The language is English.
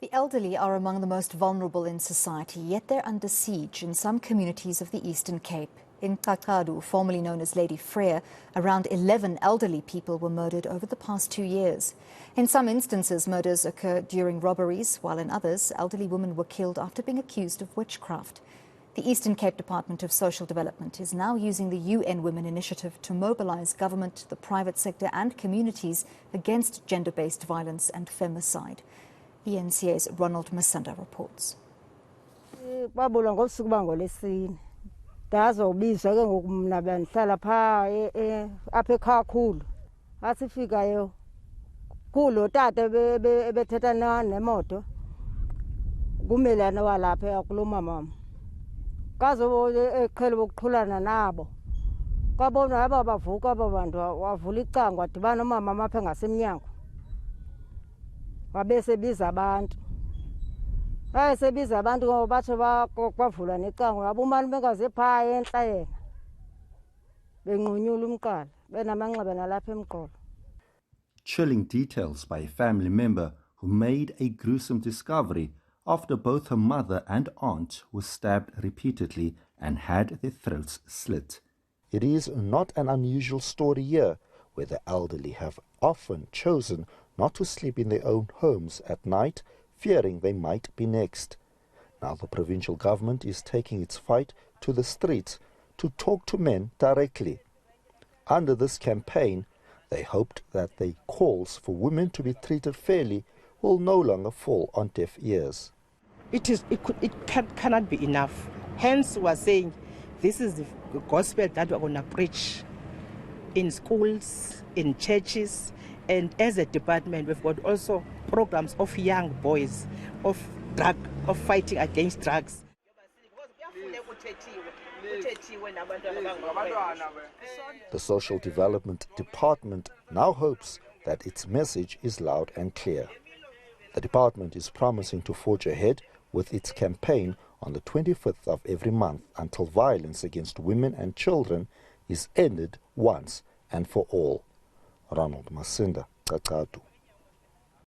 The elderly are among the most vulnerable in society, yet they're under siege in some communities of the Eastern Cape. In Cacadu, formerly known as Lady Frere, around 11 elderly people were murdered over the past 2 years. In some instances, murders occur during robberies, while in others, elderly women were killed after being accused of witchcraft. The Eastern Cape Department of Social Development is now using the UN Women Initiative to mobilise government, the private sector and communities against gender-based violence and femicide. eNCA's Ronald Masinda reports. Ndazobizwa ke ngoku mna bendihlala phaa apha eKhakulu asifikayo kulo tata ebethetha nemoto kumelane walapha kulo mama kazo eqhele ukuxhulana nabo kwabona aba bavuka aba bantu wavula icango wadibana nomama apha ngasemnyango wabesebiza abantu sebiza abantu ngoba batsho bavula necango abumali bengaze phaa entla yena benqunyula umqala benamanxeba nalapha emqolo. Chilling details by a family member who made a gruesome discovery after both her mother and aunt were stabbed repeatedly and had their throats slit. It is not an unusual story here, where the elderly have often chosen not to sleep in their own homes at night, fearing they might be next. Now the provincial government is taking its fight to the streets to talk to men directly. Under this campaign, they hoped that the calls for women to be treated fairly will no longer fall on deaf ears. It cannot be enough. Hence, we are saying this is the gospel that we are going to preach in schools, in churches, and as a department, we've got also programs of young boys, of fighting against drugs. The Social Development Department now hopes that its message is loud and clear. The department is promising to forge ahead with its campaign on the 25th of every month until violence against women and children is ended once and for all. Ronald Masinda, Cacadu.